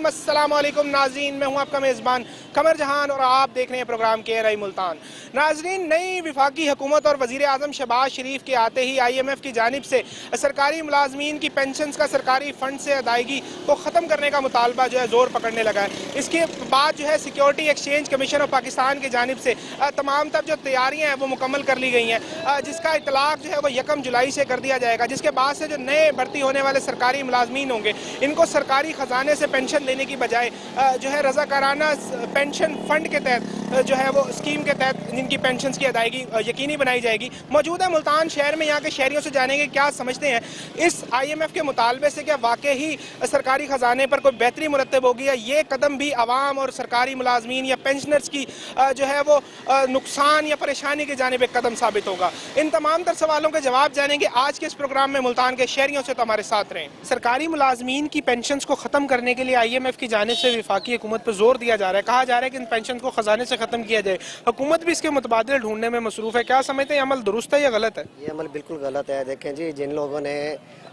अस्सलाम वालेकुम नाज़रीन, मैं हूं आपका मेज़बान कमर जहान और आप देख रहे हैं प्रोग्राम KRI मुल्तान। नाज़रीन, नई वफाकी हुकूमत और वज़ीर आज़म शहबाज शरीफ के आते ही IMF की जानिब से सरकारी मुलाजमीन की पेंशन्स का सरकारी फ़ंड से अदायगी को ख़त्म करने का मुतालबा जो है ज़ोर पकड़ने लगा है। इसके बाद जो है security exchange commission of Pakistan की जानिब से तमाम तर जो तैयारियाँ हैं वो मुकम्मल कर ली गई हैं, जिसका इतलाक़ जो है वो 1 जुलाई से कर दिया जाएगा, जिसके बाद से जो नए भर्ती होने वाले सरकारी मुलाजमीन होंगे इनको सरकारी ख़जाने से पेंशन देने की बजाय जो है रज़ाकाराना पेंशन फ़ंड के तहत जो है वो स्कीम के तहत जिनकी पेंशन्स की अदायगी यकीनी बनाई जाएगी। मौजूदा मुल्तान शहर में यहाँ के शहरियों से जानेंगे क्या समझते हैं इस IMF के मुतालबे से, क्या वाकई ही सरकारी ख़जाने पर कोई बेहतरी मुरतब होगी या ये कदम भी आवाम और सरकारी मुलाजमीन या पेंशनर्स की जो है वो नुकसान या परेशानी की जानिब एक कदम साबित होगा। इन तमाम तर सवालों के जवाब जानेंगे आज के इस प्रोग्राम में मुल्तान के शहरियों से, तो हमारे साथ रहें। सरकारी मुलाजमीन की पेंशन्स को ख़त्म करने के लिए IMF की जानिब से वफाकी हुकूमत पर जोर दिया जा रहा है। कहा जा रहा है कि इन पेंशन को खजाने से ख़त्म किया जाए। हुकूमत भी इसके मुतबादिल ढूंढने में मसरूफ़ है। क्या समझते हैं, अमल दुरुस्त है या गलत है? ये अमल बिल्कुल गलत है। देखें जी, जिन लोगों ने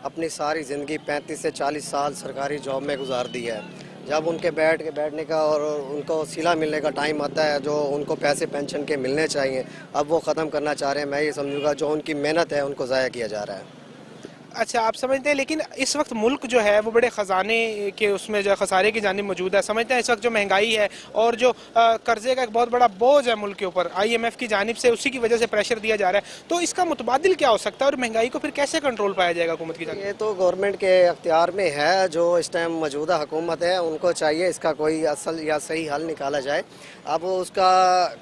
अपनी सारी ज़िंदगी 35 से 40 साल सरकारी जॉब में गुजार दी है, जब उनके बैठने का और उनको सिला मिलने का टाइम आता है, जो उनको पैसे पेंशन के मिलने चाहिए, अब वो ख़त्म करना चाह रहे हैं। मैं ये समझूंगा जो उनकी मेहनत है उनको ज़ाया किया जा रहा है। अच्छा, आप समझते हैं, लेकिन इस वक्त मुल्क जो है वो बड़े ख़जाने के उसमें जो खसारे की जानिब मौजूद है। समझते हैं इस वक्त जो महंगाई है और जो कर्जे का एक बहुत बड़ा बोझ है मुल्क के ऊपर IMF की जानिब से, उसी की वजह से प्रेशर दिया जा रहा है, तो इसका मुतबादिल क्या हो सकता है और महंगाई को फिर कैसे कंट्रोल पाया जाएगा हुकूमत की जानिब? ये तो गवर्नमेंट के अख्तियार में है। जो इस टाइम मौजूदा हुकूमत है उनको चाहिए इसका कोई असल या सही हल निकाला जाए। अब उसका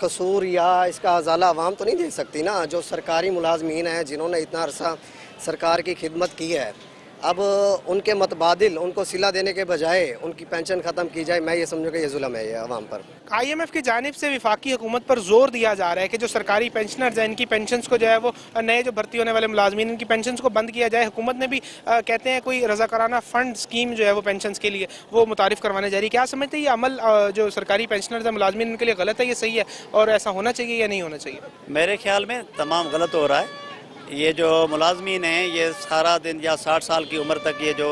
कसूर या इसका अजाला आवाम तो नहीं दे सकती ना। जो सरकारी मुलाजमीन हैं जिन्होंने इतना अरसा सरकार की खिदमत की है, अब उनके मतबादिल उनको सिला देने के बजाय उनकी पेंशन ख़त्म की जाए, मैं ये समझूँ कि ये जुल्म है ये अवाम पर। IMF की जानिब से वफाकी हुकूमत पर जोर दिया जा रहा है कि जो सरकारी पेंशनर्स हैं इनकी पेंशन्स को जो है वो नए जो भर्ती होने वाले मुलाजमीन इनकी पेंशन्स को बंद किया जाए। हुकूमत ने भी कहते हैं कोई रज़ाकाराना फ़ंड स्कीम जो है वो पेंशन्स के लिए वो मुतारिफ करवाने जा रही है। क्या समझते हैं ये अमल जो सरकारी पेंशनर्स हैं मुलाजमीन इनके लिए गलत है, ये सही है और ऐसा होना चाहिए या नहीं होना चाहिए? मेरे ख्याल में तमाम गलत हो रहा है। ये जो मुलाजमीन हैं ये सारा दिन या 60 साल की उम्र तक ये जो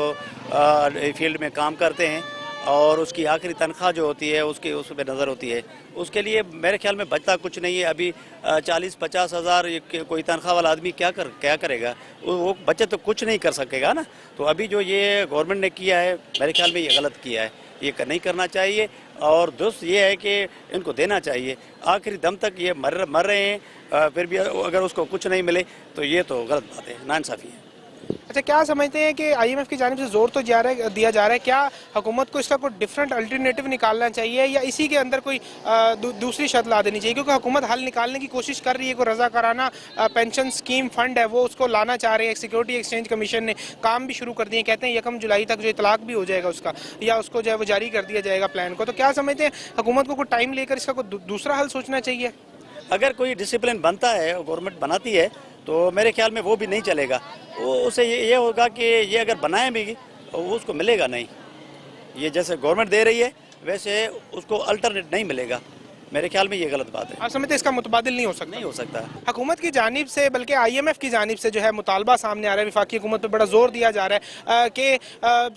फील्ड में काम करते हैं और उसकी आखिरी तनख्वाह जो होती है उसकी उस पर नज़र होती है, उसके लिए मेरे ख्याल में बचता कुछ नहीं है। अभी 40-50 हज़ार कोई तनख्वाह वाला आदमी क्या करेगा? वो बचत तो कुछ नहीं कर सकेगा ना। तो अभी जो ये गवर्नमेंट ने किया है मेरे ख्याल में ये गलत किया है, ये नहीं करना चाहिए। और दुरुस्त ये है कि इनको देना चाहिए, आखिरी दम तक ये मर रहे हैं, फिर भी अगर उसको कुछ नहीं मिले तो ये तो गलत बात है, नाइंसाफ़ी है। अच्छा, क्या समझते हैं कि IMF की जानिब से जोर तो दिया जा रहा है, क्या हुकूमत को इसका कोई डिफरेंट अल्टरनेटिव निकालना चाहिए या इसी के अंदर कोई दूसरी शर्त ला देनी चाहिए? क्योंकि हुकूमत हल निकालने की कोशिश कर रही है, कोई रज़ाकाराना पेंशन स्कीम फ़ंड है वो उसको लाना चाह रहे हैं। सिक्योरिटी एक्सचेंज कमीशन ने काम भी शुरू कर दिए, कहते हैं 1 जुलाई तक जो इतलाक़ भी हो जाएगा उसका, या उसको जो है वो जारी कर दिया जाएगा प्लान को। तो क्या समझते हैं हुकूमत को कोई टाइम लेकर इसका कोई दूसरा हल सोचना चाहिए? अगर कोई डिसिप्लिन बनता है, गवर्नमेंट बनाती है, तो मेरे ख्याल में वो भी नहीं चलेगा। वो उसे ये होगा कि ये अगर बनाए भी उसको मिलेगा नहीं। ये जैसे गवर्नमेंट दे रही है वैसे उसको अल्टरनेट नहीं मिलेगा। मेरे ख्याल में ये गलत बात है। आप समझते हैं इसका मुतबादिल नहीं हो सकता? नहीं हो सकता। हुकूमत की जानिब से बल्कि IMF की जानिब से जो है मुतालबा सामने आ रहा है, वफाकी हुकूमत पर बड़ा जोर दिया जा रहा है कि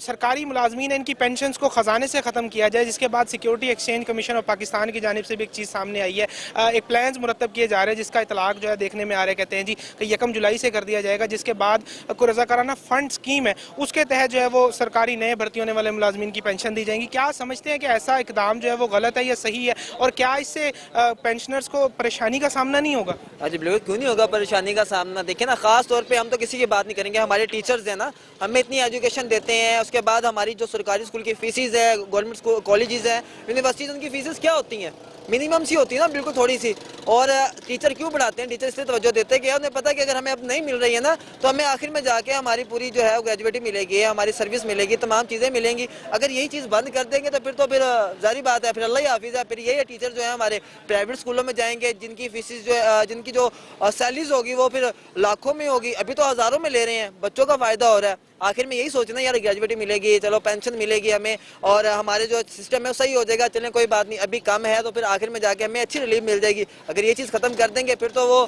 सरकारी मुलाजमीन इनकी पेंशन्स को ख़जाने से ख़त्म किया जाए, जिसके बाद security exchange commission of Pakistan की जानिब से भी एक चीज़ सामने आई है। एक प्लान मुरतब किए जा रहे हैं जिसका इतलाक़ जो है देखने में आ रहा है, कहते हैं जी कि 1 जुलाई से कर दिया जाएगा, जिसके बाद कोई रज़ाकाराना फ़ंड स्कीम है उसके तहत जो है वो सरकारी नए भर्ती होने वाले मुलाजमीन की पेंशन दी जाएंगी। क्या समझते हैं कि ऐसा इकदाम जो है वो गलत है या सही है, और क्या इससे पेंशनर्स को परेशानी का सामना नहीं होगा? जी बिल्कुल, क्यों नहीं होगा परेशानी का सामना। देखिए ना, खास तौर पे हम तो किसी की बात नहीं करेंगे, हमारे टीचर्स हैं ना, हमें इतनी एजुकेशन देते हैं, उसके बाद हमारी जो सरकारी स्कूल की फीसिस है, गवर्नमेंट स्कूल कॉलेजेस हैं, यूनिवर्सिटीज़, उनकी फीसिस क्या होती हैं? मिनिमम सी होती है ना, बिल्कुल थोड़ी सी। और टीचर क्यों पढ़ाते हैं? टीचर इसलिए तवज्जो देते हैं कि उन्हें पता है कि अगर हमें अब नहीं मिल रही है ना तो हमें आखिर में जाके हमारी पूरी जो है ग्रेजुएटी मिलेगी, हमारी सर्विस मिलेगी, तमाम चीज़ें मिलेंगी। अगर यही चीज़ बंद कर देंगे तो फिर जारी बात है, फिर अल्लाह ही हाफिज़ है। फिर यही टीचर जो है हमारे प्राइवेट स्कूलों में जाएंगे, जिनकी फीसिस जो है, जिनकी जो सैलरीज होगी वो फिर लाखों में होगी, अभी तो हज़ारों में ले रहे हैं, बच्चों का फ़ायदा हो रहा है। आखिर में यही सोचना यार ग्रेजुएटी मिलेगी, चलो पेंशन मिलेगी हमें और हमारे जो सिस्टम है वो सही हो जाएगा, चलें कोई बात नहीं, अभी कम है तो फिर आखिर में जाके हमें अच्छी रिलीफ मिल जाएगी। अगर ये चीज़ ख़त्म कर देंगे फिर तो वो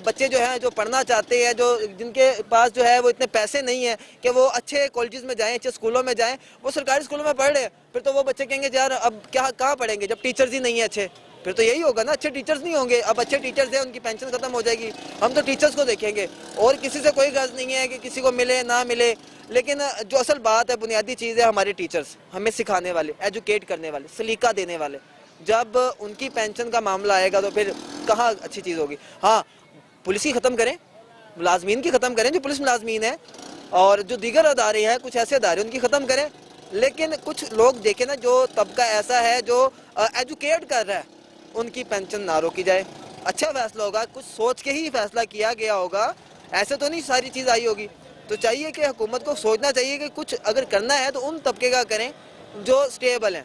बच्चे जो हैं जो पढ़ना चाहते हैं, जो जिनके पास जो है वो इतने पैसे नहीं है कि वो अच्छे कॉलेजेस में जाएँ, अच्छे स्कूलों में जाएँ, वो सरकारी स्कूलों में पढ़ रहे हैं, پھر تو وہ بچے کہیں گے یار اب کیا کہاں پڑھیں گے جب ٹیچرز ہی نہیں ہیں اچھے. پھر تو یہی ہوگا نا, اچھے ٹیچرز نہیں ہوں گے. اب اچھے ٹیچرز ہیں, ان کی پینشن ختم ہو جائے گی. ہم تو ٹیچرز کو دیکھیں گے, اور کسی سے کوئی غرض نہیں ہے کہ کسی کو ملے نہ ملے. لیکن جو اصل بات ہے, بنیادی چیز ہے ہمارے ٹیچرز, ہمیں سکھانے والے, ایجوکیٹ کرنے والے, سلیقہ دینے والے. جب ان کی پینشن کا معاملہ آئے گا تو پھر کہاں اچھی چیز ہوگی. ہاں, پولیس کی ختم کریں, ملازمین کی ختم کریں جو پولیس ملازمین ہیں, اور جو دیگر ادارے ہیں کچھ ایسے ادارے ان کی ختم کریں. لیکن کچھ لوگ دیکھیں نا, جو طبقہ ایسا ہے جو ایجوکیٹ کر رہا ہے, ان کی پینشن نہ روکی جائے. اچھا فیصلہ ہوگا, کچھ سوچ کے ہی فیصلہ کیا گیا ہوگا, ایسے تو نہیں ساری چیز آئی ہوگی. تو چاہیے کہ حکومت کو سوچنا چاہیے کہ کچھ اگر کرنا ہے تو ان طبقے کا کریں جو سٹیبل ہیں,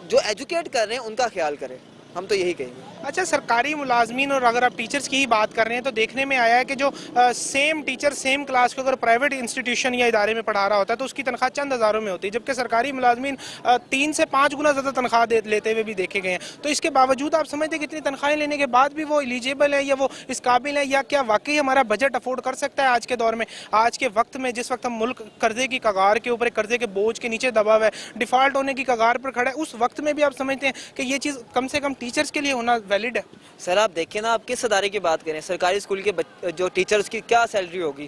جو ایجوکیٹ کر رہے ہیں ان کا خیال کریں. ہم تو یہی کہیں گے. اچھا, سرکاری ملازمین اور اگر آپ ٹیچرز کی ہی بات کر رہے ہیں تو دیکھنے میں آیا ہے کہ جو سیم ٹیچر سیم کلاس کو اگر پرائیویٹ انسٹیٹیوشن یا ادارے میں پڑھا رہا ہوتا ہے تو اس کی تنخواہ چند ہزاروں میں ہوتی ہے, جبکہ سرکاری ملازمین 3 سے 5 گنا زیادہ تنخواہ لیتے ہوئے بھی دیکھے گئے ہیں. تو اس کے باوجود آپ سمجھتے ہیں کہ اتنی تنخواہیں لینے کے بعد بھی وہ ایلیجیبل ہے یا وہ اس قابل ہے, یا کیا واقعی ہمارا بجٹ افورڈ کر سکتا ہے آج کے دور میں, آج کے وقت میں جس وقت ہم ملک قرضے کی کگار کے اوپر, قرضے کے بوجھ کے نیچے دبا ہوا ہے, ڈیفالٹ ہونے کی کگار پر کھڑا ہے, اس وقت میں بھی آپ سمجھتے ہیں کہ یہ چیز کم سے کم ٹیچرز کے لیے ہونا ویلڈ ہے؟ سر آپ دیکھیں نا, آپ کس ادارے کی بات کریں, سرکاری اسکول کے جو ٹیچرز کی کیا سیلری ہوگی,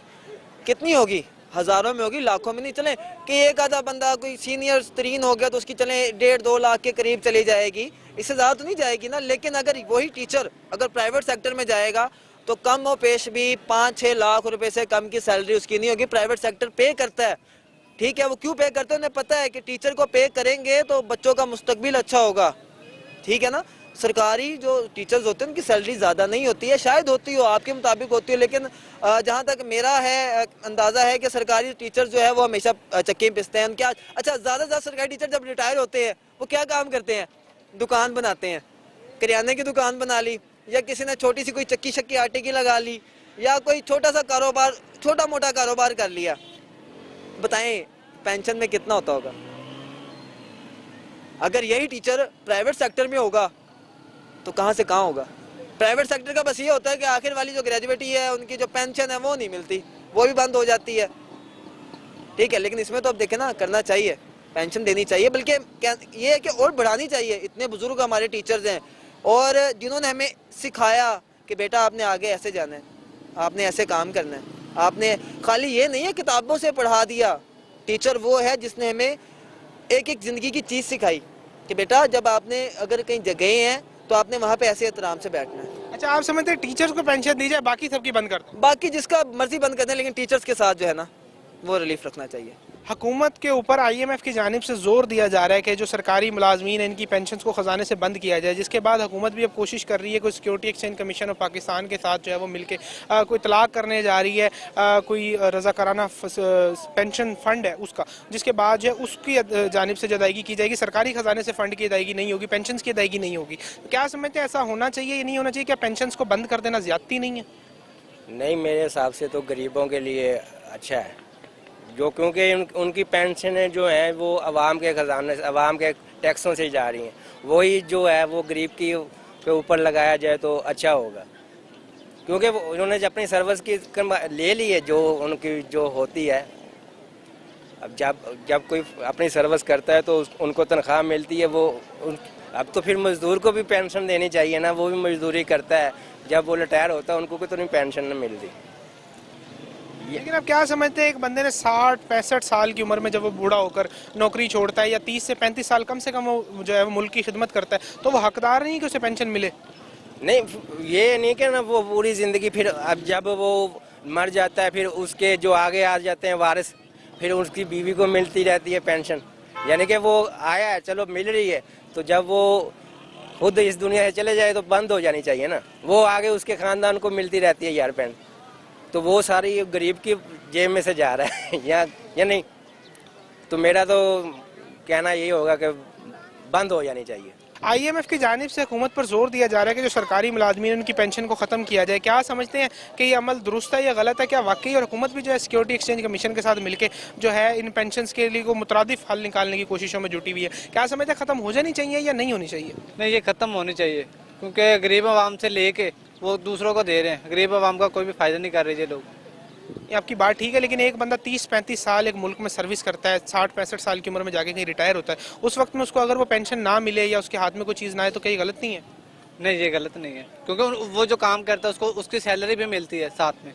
کتنی ہوگی, ہزاروں میں ہوگی, لاکھوں میں نہیں. چلیں کہ ایک آدھا بندہ کوئی سینئر ترین ہو گیا تو اس کی چلیں 1.5-2 لاکھ کے قریب چلی جائے گی, اس سے زیادہ تو نہیں جائے گی نا. لیکن اگر وہی ٹیچر اگر پرائیویٹ سیکٹر میں جائے گا تو کم و پیش بھی 5-6 لاکھ روپے سے کم کی سیلری اس کی نہیں ہوگی. پرائیویٹ سیکٹر پے کرتا ہے, ٹھیک ہے, وہ کیوں پے کرتے ہیں, انہیں پتہ ہے کہ ٹیچر کو پے کریں گے تو بچوں کا مستقبل اچھا ہوگا, ٹھیک ہے نا. سرکاری جو ٹیچرز ہوتے ہیں ان کی سیلری زیادہ نہیں ہوتی ہے, شاید ہوتی ہو, آپ کے مطابق ہوتی ہو, لیکن جہاں تک میرا ہے اندازہ ہے کہ سرکاری ٹیچر جو ہے وہ ہمیشہ چکے پستے ہیں. ان کیا اچھا, زیادہ زیادہ سرکاری ٹیچر جب ریٹائر ہوتے ہیں وہ کیا کام کرتے ہیں, دکان بناتے ہیں, کریانے کی دکان بنا لی, یا کسی نے چھوٹی سی کوئی چکی شکی آٹے کی لگا لی, یا کوئی چھوٹا سا کاروبار, چھوٹا موٹا کاروبار کر لیا. بتائیں پینشن میں کتنا ہوتا ہوگا؟ اگر یہی ٹیچر پرائیویٹ سیکٹر میں ہوگا تو کہاں سے کہاں ہوگا. پرائیویٹ سیکٹر کا بس یہ ہوتا ہے کہ آخر والی جو گریجویٹی ہے ان کی جو پینشن ہے وہ نہیں ملتی, وہ بھی بند ہو جاتی ہے, ٹھیک ہے. لیکن اس میں تو اب دیکھیں نا, کرنا چاہیے, پینشن دینی چاہیے, بلکہ یہ ہے کہ اور بڑھانی چاہیے. اتنے بزرگ ہمارے ٹیچرز ہیں اور جنہوں نے ہمیں سکھایا کہ بیٹا آپ نے آگے ایسے جانا ہے, آپ نے ایسے کام کرنا ہے. آپ نے خالی یہ نہیں ہے کتابوں سے پڑھا دیا, ٹیچر وہ ہے جس نے ہمیں ایک ایک زندگی کی چیز سکھائی کہ بیٹا جب آپ نے اگر کہیں گئے ہیں تو آپ نے وہاں پہ ایسے احترام سے بیٹھنا ہے. اچھا, آپ سمجھتے ہیں ٹیچرز کو پینشن دی جائے, باقی سب کی بند کر دیں؟ باقی جس کا مرضی بند کر دیں, لیکن ٹیچرز کے ساتھ جو ہے نا وہ ریلیف رکھنا چاہیے. حکومت کے اوپر IMF کی جانب سے زور دیا جا رہا ہے کہ جو سرکاری ملازمین ہیں ان کی پینشنز کو خزانے سے بند کیا جائے, جس کے بعد حکومت بھی اب کوشش کر رہی ہے, کوئی security exchange commission of Pakistan کے ساتھ جو ہے وہ مل کے کوئی اطلاق کرنے جا رہی ہے, کوئی رضاکارانہ پینشن فنڈ ہے اس کا, جس کے بعد جو ہے اس کی جانب سے جو ادائیگی کی جائے گی, سرکاری خزانے سے فنڈ کی ادائیگی نہیں ہوگی, پینشنز کی ادائیگی نہیں ہوگی. کیا سمجھتے ہیں ایسا ہونا چاہیے یا نہیں ہونا چاہیے؟ کیا پینشنز کو بند کر دینا زیادتی نہیں ہے؟ نہیں, میرے حساب سے تو غریبوں کے لیے اچھا ہے, جو کیونکہ ان کی پینشنیں جو ہیں وہ عوام کے خزانے سے, عوام کے ٹیکسوں سے جا رہی ہیں, وہی جو ہے وہ غریب کے اوپر لگایا جائے تو اچھا ہوگا. کیونکہ انہوں نے اپنی سروس کی لے لی ہے جو ان کی جو ہوتی ہے. اب جب کوئی اپنی سروس کرتا ہے تو ان کو تنخواہ ملتی ہے, وہ اب تو پھر مزدور کو بھی پینشن دینی چاہیے نا, وہ بھی مزدوری کرتا ہے, جب وہ ریٹائر ہوتا ہے ان کو کوئی تو نہیں پینشن نہ ملتی. لیکن آپ کیا سمجھتے ہیں ایک بندے نے 60-65 سال کی عمر میں جب وہ بوڑھا ہو کر نوکری چھوڑتا ہے, یا 30 سے 35 سال کم سے کم وہ جو ہے وہ ملک کی خدمت کرتا ہے, تو وہ حقدار نہیں کہ اسے پینشن ملے؟ نہیں, یہ نہیں کہ نا وہ پوری زندگی, پھر اب جب وہ مر جاتا ہے پھر اس کے جو آگے آ جاتے ہیں وارث, پھر اس کی بیوی کو ملتی رہتی ہے پینشن. یعنی کہ وہ آیا ہے, چلو مل رہی ہے, تو جب وہ خود اس دنیا سے چلے جائے تو بند ہو جانی چاہیے نا, وہ آگے اس کے خاندان کو ملتی رہتی ہے یار پینشن. تو وہ ساری غریب کی جیب میں سے جا رہا ہے یا نہیں. تو میرا تو کہنا یہی ہوگا کہ بند ہو جانی چاہیے. IMF کی جانب سے حکومت پر زور دیا جا رہا ہے کہ جو سرکاری ملازمین ان کی پینشن کو ختم کیا جائے. کیا سمجھتے ہیں کہ یہ عمل درست ہے یا غلط ہے؟ کیا واقعی اور حکومت بھی جو ہے سیکیورٹی ایکسچینج کمیشن کے ساتھ مل کے جو ہے ان پینشنز کے لیے کو مترادف حل نکالنے کی کوششوں میں جٹی ہوئی ہے؟ کیا سمجھتے ہیں ختم ہو جانی چاہیے یا نہیں ہونی چاہیے؟ نہیں, یہ ختم ہونی چاہیے, کیونکہ غریب عوام سے لے کے وہ دوسروں کو دے رہے ہیں, غریب عوام کا کوئی بھی فائدہ نہیں کر رہے یہ لوگ. ये आपकी बात ठीक है, लेकिन एक बंदा 30-35 साल एक मुल्क में सर्विस करता है, 60-65 साल की उम्र में जाके कहीं रिटायर होता है, उस वक्त में उसको अगर वो पेंशन ना मिले या उसके हाथ में कोई चीज़ ना आए तो कहीं गलत नहीं है? नहीं, ये गलत नहीं है, क्योंकि वो जो काम करता है उसको उसकी सैलरी भी मिलती है साथ में,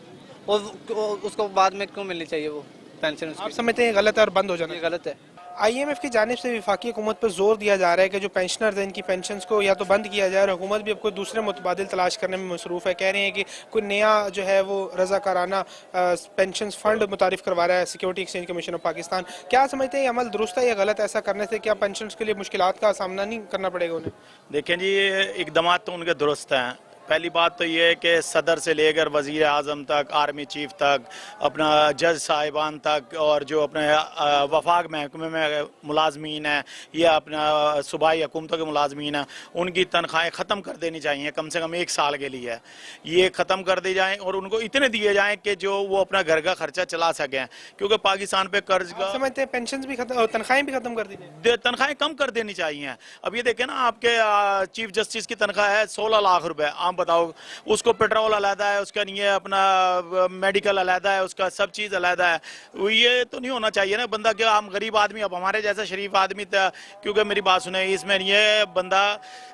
और उसको बाद में क्यों मिलनी चाहिए वो पेंशन आप उसकी? समझते हैं ये गलत है और बंद हो जाना? ये गलत है। IMF की जानिब से वफाकी हुकूमत पर जोर दिया जा रहा है कि जो पेंशनर्स हैं इनकी पेंशन्स को या तो बंद किया जाए, और हुकूमत भी अब कोई दूसरे मुतबादिल तलाश करने में मसरूफ़ है। कह रहे हैं कि कोई नया जो है वो रज़ाकाराना पेंशन फ़ंड मुतारिफ करवा रहा है security exchange commission of Pakistan. क्या समझते हैं ये अमल दुरुस्त है या गलत? ऐसा करने से क्या पेंशन्स के लिए मुश्किलात का सामना नहीं करना पड़ेगा उन्हें? देखें जी, ये इकदाम तो उनके दुरुस्त हैं। पहली बात तो ये है कि सदर से लेकर वज़ीर आज़म तक, आर्मी चीफ तक, अपना जज साहिबान तक, और जो अपने वफाक महकमे में मुलाजमीन हैं या अपना सूबाई हुकूमतों के मुलाजमीन हैं, उनकी तनख्वाहें ख़त्म कर देनी चाहिए, कम से कम 1 साल के लिए ये ख़त्म कर दी जाएँ, और उनको इतने दिए जाएँ कि जो वो अपना घर का खर्चा चला सकें, क्योंकि पाकिस्तान पे कर्ज का समझते हैं पेंशन भी खत्म, तनख्वाहें भी खत्म कर दी जाए? तनख्वाहें कम कर देनी चाहिए। अब ये देखें ना, आपके चीफ जस्टिस की तनख्वाह है 16 लाख रुपए, आप बताओ, उसको पेट्रोल अलहदा है, उसका नहीं है, अपना मेडिकल अलहदा है, उसका सब चीज़ अलहदा है। ये तो नहीं होना चाहिए ना बंदा, क्या हम गरीब आदमी, अब हमारे जैसा शरीफ आदमी था, क्योंकि मेरी बात सुने, इसमें ये बंदा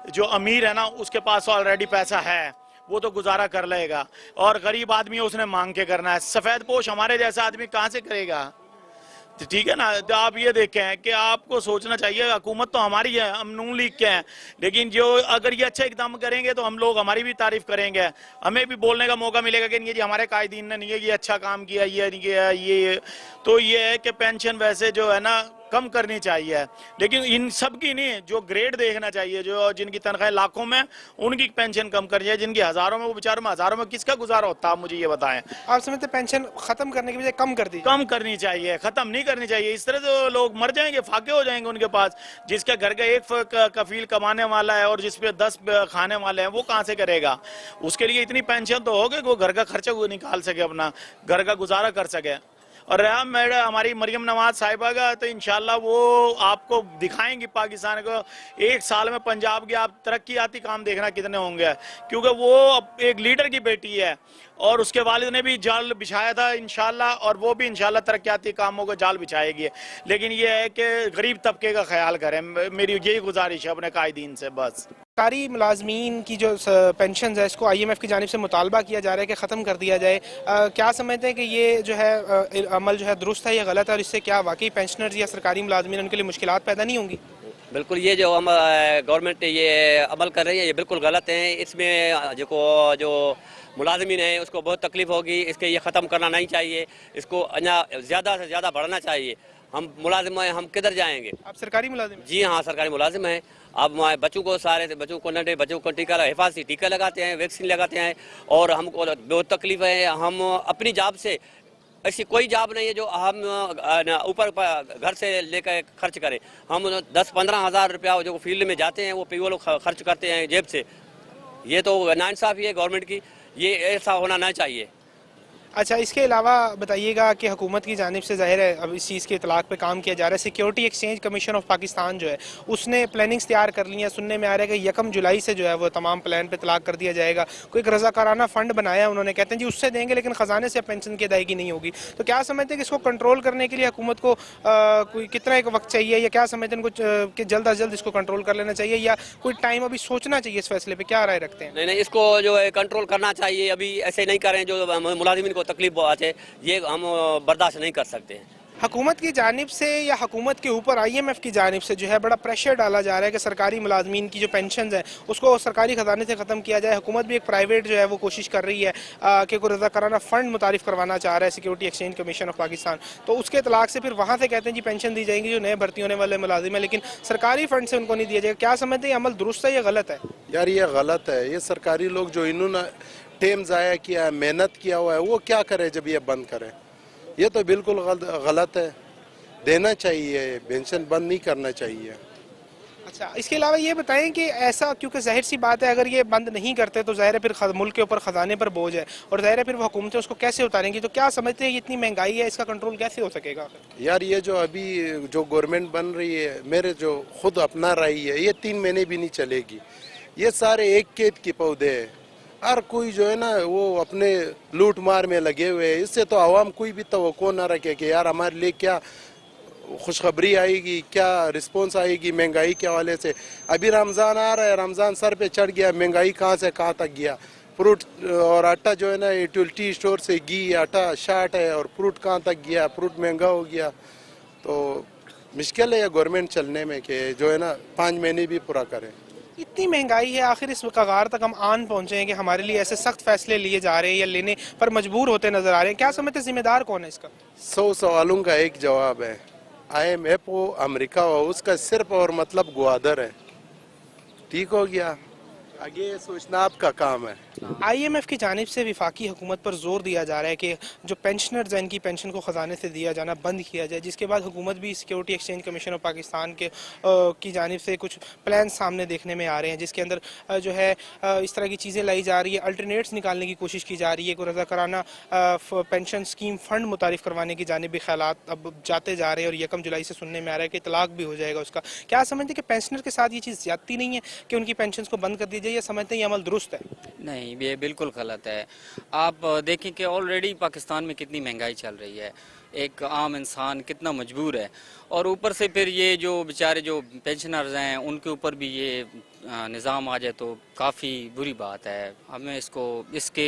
जो अमीर है ना उसके पास ऑलरेडी पैसा है, वो तो गुजारा कर लेगा, और गरीब आदमी उसने मांग के करना है। सफ़ेद पोश हमारे जैसा आदमी कहाँ से करेगा? तो ठीक है ना, तो आप ये देखें कि आपको सोचना चाहिए, हुकूमत तो हमारी है, हम नून लीग के हैं, लेकिन जो अगर ये अच्छा इकदाम करेंगे तो हम लोग हमारी भी तारीफ करेंगे, हमें भी बोलने का मौका मिलेगा कि नहीं जी हमारे कायदीन ने नहीं है ये अच्छा काम किया, ये नहीं किया, ये तो ये है कि पेंशन वैसे जो है ना कम करनी चाहिए, लेकिन इन सब की नहीं, जो ग्रेड देखना चाहिए, जो जिनकी तनख्वाह लाखों में उनकी पेंशन कम करनी चाहिए, जिनकी हज़ारों में, वो बेचारों में हज़ारों में किसका गुजारा होता है? आप मुझे ये बताएं। आप समझते पेंशन खत्म करने की बजाय कम कर दी? कम करनी चाहिए, खत्म नहीं करनी चाहिए। इस तरह से लोग मर जाएंगे, फाके हो जाएंगे उनके पास। जिसके घर का एक कफील कमाने वाला है और जिस पे 10 खाने वाले हैं, वो कहाँ से करेगा? उसके लिए इतनी पेंशन तो हो कि वो घर का खर्चा वो निकाल सके, अपना घर का गुजारा कर सके। और रहा मैडम हमारी मरियम नवाज साहिबा का, तो इंशाल्लाह वो आपको दिखाएंगी पाकिस्तान को 1 साल में पंजाब की आप तरक्याती काम देखना कितने होंगे, क्योंकि वो एक लीडर की बेटी है और उसके वालिद ने भी जाल बिछाया था इंशाल्लाह, और वो भी इंशाल्लाह तरक्याती कामों को जाल बिछाएगी। लेकिन ये है कि गरीब तबके का ख्याल करें, मेरी यही गुजारिश है अपने कायदीन से बस। सरकारी मुलाजमीन की जो पेंशन है इसको IMF की जानिब से मुतालबा किया जा रहा है कि ख़त्म कर दिया जाए। क्या समझते हैं कि ये जो है अमल जो है दुरुस्त है या गलत है, और इससे क्या वाकई पेंशनर्स या सरकारी मुलाजमीन उनके लिए मुश्किलात पैदा नहीं होंगी? बिल्कुल, ये जो हम गवर्नमेंट ये अमल कर रही है ये बिल्कुल गलत है। इसमें जो मुलाजमीन है उसको बहुत तकलीफ होगी, इसके ये ख़त्म करना नहीं चाहिए, इसको ज़्यादा से ज़्यादा बढ़ाना चाहिए। हम मुलाजिम हैं, हम किधर जाएंगे? आप सरकारी मुलाजिम हैं? जी हाँ, सरकारी मुलाजिम हैं। अब बच्चों को बच्चों को नए बच्चों को हिफाजती टीका लगाते हैं, वैक्सीन लगाते हैं, और हमको बहुत तकलीफ है। हम अपनी जॉब से, ऐसी कोई जॉब नहीं है जो हम ऊपर घर से लेकर खर्च करें। हम 10-15 हज़ार रुपया जो फील्ड में जाते हैं वो वो लोग खर्च करते हैं जेब से। ये तो नाइंसाफ़ी है गवर्नमेंट की, ये ऐसा होना नहीं चाहिए। अच्छा, इसके अलावा बताइएगा कि हुकूमत की जानिब से ज़ाहिर है अब इस चीज़ के इतलाक़ पे काम किया जा रहा है। Security exchange commission of Pakistan जो है उसने प्लानिंग्स तैयार कर ली हैं। सुनने में आ रहा है कि 1 जुलाई से जो है वो तमाम प्लान पे इतलाक़ कर दिया जाएगा। कोई एक रज़ाकाराना फ़ंड बनाया उन्होंने, कहते हैं जी उससे देंगे लेकिन ख़जाने से पेंशन की अदायगी नहीं होगी। तो क्या समझते हैं कि इसको कंट्रोल करने के लिए हुकूमत को कोई कितना एक वक्त चाहिए, या क्या समझते हैं इनको कि जल्द अज जल्द इसको कंट्रोल कर लेना चाहिए, या कोई टाइम अभी सोचना चाहिए इस फैसले पर? क्या राय रखते हैं? नहीं, इसको जो है कंट्रोल करना चाहिए। अभी ऐसे नहीं करें जो मुलाजिमिन को तकलीफ पहुंचे, ये हम बर्दाश्त नहीं कर सकते हैं। हुकूमत की जानिब से या हुकूमत के ऊपर IMF की जानिब से जो है बड़ा प्रेशर डाला जा रहा है कि सरकारी मुलाजमीन की जो पेंशन है उसको सरकारी ख़जाने से ख़त्म किया जाए। हुकूमत भी एक प्राइवेट जो है वो कोशिश कर रही है कि कोई रज़ाकाराना फ़ंड मुतारिफ करवाना चाह रहा है security exchange commission of Pakistan. तो उसके इतलाक़ से फिर वहाँ से कहते हैं जी पेंशन दी जाएंगी जो नए भर्ती होने वाले मुलाजिम हैं, लेकिन सरकारी फ़ंड से उनको नहीं दिया जाएगा। क्या समझते हैं अमल दुरुस्त है या गलत है? यार ये गलत है। ये सरकारी लोग जो इन्होंने टाइम ज़ाया किया है, मेहनत किया हुआ है, वो क्या करे जब ये बंद करें? ये तो बिल्कुल गलत है। देना चाहिए, पेंशन बंद नहीं करना चाहिए। अच्छा, इसके अलावा ये बताएं कि ऐसा, क्योंकि जाहिर सी बात है अगर ये बंद नहीं करते तो ज़ाहिर है फिर मुल्क के ऊपर ख़जाने पर बोझ है, और ज़ाहिर है फिर वो हुकूमतें उसको कैसे उतारेंगी। तो क्या समझते हैं ये इतनी महंगाई है, इसका कंट्रोल कैसे हो सकेगा? यार ये जो अभी जो गवर्नमेंट बन रही है, मेरे जो खुद अपना रही है, ये 3 महीने भी नहीं चलेगी। ये सारे एक खेत के पौधे हैं, हर कोई जो है ना वो अपने लूट मार में लगे हुए हैं। इससे तो आवाम कोई भी तवक्को ना रखे कि यार हमारे लिए क्या खुशखबरी आएगी, क्या रिस्पॉन्स आएगी महंगाई के हवाले से। अभी रमज़ान आ रहा है, रमज़ान सर पे चढ़ गया, महंगाई कहाँ से कहाँ तक गया। फ्रूट और आटा जो है ना यूटिलिटी स्टोर से घी आटा शार्ट है और फ्रूट कहाँ तक गया, फ्रूट महंगा हो गया। तो मुश्किल है गवर्नमेंट चलने में कि जो है ना 5 महीने भी पूरा करें। इतनी महंगाई है, आखिर इस कगार तक हम आन पहुंचे हैं कि हमारे लिए ऐसे सख्त फैसले लिए जा रहे हैं या लेने पर मजबूर होते नजर आ रहे हैं। क्या समझते हैं जिम्मेदार कौन है इसका? 100 सवालों का एक जवाब है। IMF हो, अमेरिका हो, उसका सिर्फ और मतलब गुआदर है। ठीक हो गया, आगे सोचना आपका काम है। IMF की जानिब से वफाकी हुकूमत पर जोर दिया जा रहा है कि जो पेंशनर्स हैं इनकी पेंशन को ख़जाने से दिया जाना बंद किया जाए, जिसके बाद हुकूमत भी security exchange commission of Pakistan के की जानिब से कुछ प्लान सामने देखने में आ रहे हैं, जिसके अंदर जो है इस तरह की चीज़ें लाई जा रही है, अल्टरनेट्स निकालने की कोशिश की जा रही है। कोई रज़ाकाराना पेंशन स्कीम फ़ंड मुतारिफ करवाने की जानिब भी ख्यालात अब जाते जा रहे हैं और 1 जुलाई से सुनने में आ रहा है कि तलाक भी हो जाएगा उसका। क्या समझते हैं कि पेंशनर के साथ ये चीज़ ज़्यादती नहीं है कि उनकी पेंशन को बंद कर दी जाए, या समझते हैं ये अमल दुरुस्त है? नहीं, ये बिल्कुल गलत है। आप देखें कि ऑलरेडी पाकिस्तान में कितनी महंगाई चल रही है, एक आम इंसान कितना मजबूर है, और ऊपर से फिर ये जो बेचारे जो पेंशनर्स हैं उनके ऊपर भी ये निज़ाम आ जाए तो काफ़ी बुरी बात है। हमें इसके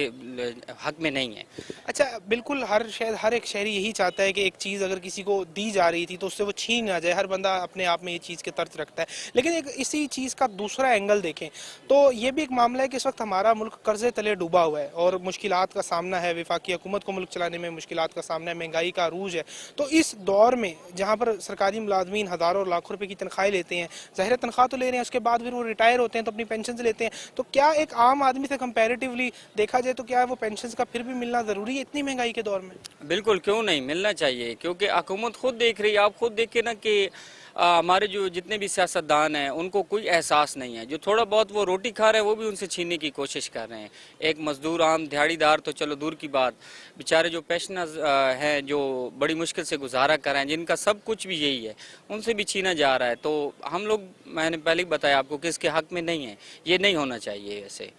हक में नहीं है। अच्छा, बिल्कुल हर एक शहरी यही चाहता है कि एक चीज़ अगर किसी को दी जा रही थी तो उससे वो छीन ना जाए। हर बंदा अपने आप में ये चीज़ के तर्ज रखता है। लेकिन एक इसी चीज़ का दूसरा एंगल देखें तो ये भी एक मामला है कि इस वक्त हमारा मुल्क कर्जे तले डूबा हुआ है और मुश्किलात का सामना है। वफाकी हुकूमत को मुल्क चलाने में मुश्किलात का सामना है, महंगाई का अरूज है। तो इस दौर में जहाँ पर सरकारी मुलाजमीन हज़ारों और लाखों रुपए की तनख्वाहें लेते हैं, ज़ाहिर तनख्वाह तो ले रहे हैं, उसके बाद फिर वो रिटायर होते हैं तो अपनी पेंशन लेते हैं, तो क्या एक आम आदमी से कंपैरेटिवली देखा जाए तो क्या वो पेंशन का फिर भी मिलना ज़रूरी है इतनी महंगाई के दौर में? बिल्कुल, क्यों नहीं, मिलना चाहिए। क्योंकि हुकूमत खुद देख रही है, आप खुद देखें ना कि हमारे जो जितने भी सियासतदान हैं उनको कोई एहसास नहीं है। जो थोड़ा बहुत वो रोटी खा रहे हैं वो भी उनसे छीनने की कोशिश कर रहे हैं। एक मजदूर, आम दिहाड़ीदार तो चलो दूर की बात, बेचारे जो पेंशनर्स हैं जो बड़ी मुश्किल से गुजारा कर रहे हैं, जिनका सब कुछ भी यही है, उनसे भी छीना जा रहा है। तो हम लोग, मैंने पहले ही बताया आपको कि इसके हक में नहीं है, ये नहीं होना चाहिए ऐसे।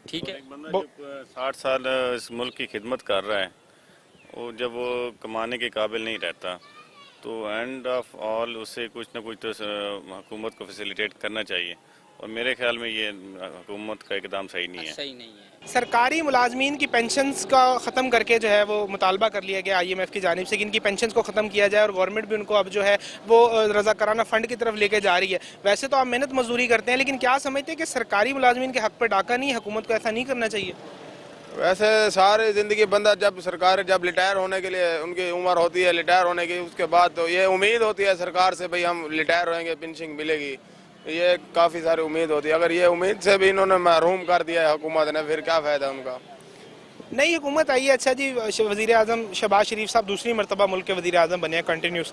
ठीक है, एक बंदा जो 60 साल इस मुल्क की खिदमत कर रहा है, वो जब वो कमाने के काबिल नहीं रहता तो एंड ऑफ ऑल उसे कुछ ना कुछ तो हुकूमत को फैसिलिटेट करना चाहिए, और मेरे ख्याल में ये हुकूमत का इकदाम सही नहीं है। सही नहीं है। सरकारी मुलाजमीन की पेंशन्स का ख़त्म करके जो है वो मुतालबा कर लिया गया IMF की जानिब से कि इनकी पेंशन्स को ख़त्म किया जाए, और गवर्नमेंट भी उनको अब जो है वो रज़ाकाराना फ़ंड की तरफ लेके जा रही है। वैसे तो आप मेहनत मजदूरी करते हैं, लेकिन क्या समझते हैं कि सरकारी मुलाजमीन के हक़ पर डाका नहीं है? हुकूमत को ऐसा नहीं करना चाहिए? वैसे सारी ज़िंदगी बंदा जब रिटायर होने के लिए उनकी उम्र होती है, रिटायर होने की, उसके बाद तो ये उम्मीद होती है सरकार से, भाई हम रिटायर होंगे, पेंशन मिलेगी, ये काफ़ी सारी उम्मीद होती है। अगर ये उम्मीद से भी इन्होंने महरूम कर दिया है हुकूमत ने, फिर क्या फ़ायदा उनका। नई हुकूमत आई है, अच्छा जी, वज़ीर आज़म शहबाज शरीफ साहब दूसरी मरतबा मुल्क के वज़ीर आज़म बने हैं कंटिन्यूस।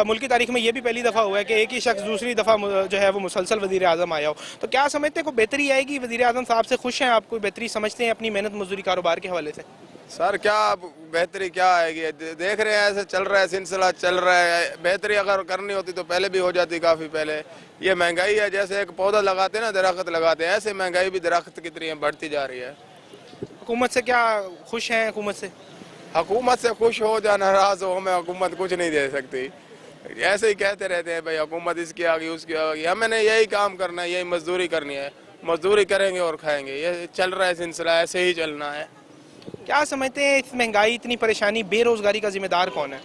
मुल्क की तारीख में ये भी पहली दफ़ा हुआ है कि एक ही शख्स दूसरी दफ़ा जो है वो मुसलसल वज़ीर आज़म आया हो। तो क्या समझते हैं कोई बेहतरी आएगी? वज़ीर आज़म साहब से खुश हैं आप? कोई बेहतरी समझते हैं अपनी मेहनत मजदूरी कारोबार के हवाले से? सर क्या बेहतरी क्या आएगी, देख रहे हैं ऐसे चल रहा है, सिलसिला चल रहा है। बेहतरी अगर करनी होती तो पहले भी हो जाती, काफ़ी पहले। ये महंगाई है, जैसे एक पौधा लगाते हैं ना, दरख्त लगाते हैं, ऐसे महंगाई भी दरख्त की तरह बढ़ती जा रही है। हुकूमत से क्या खुश हैं? हुकूमत से खुश हो या नाराज हो, हमें हुकूमत कुछ नहीं दे सकती। ऐसे ही कहते रहते हैं भाई हुकूमत इसकी आ गई, उसकी आ गई। हमें यही काम करना है, यही मजदूरी करनी है, मजदूरी करेंगे और खाएंगे। ये चल रहा है सिलसिला, ऐसे ही चलना है। क्या समझते हैं इस महंगाई, इतनी परेशानी, बेरोजगारी का जिम्मेदार कौन है?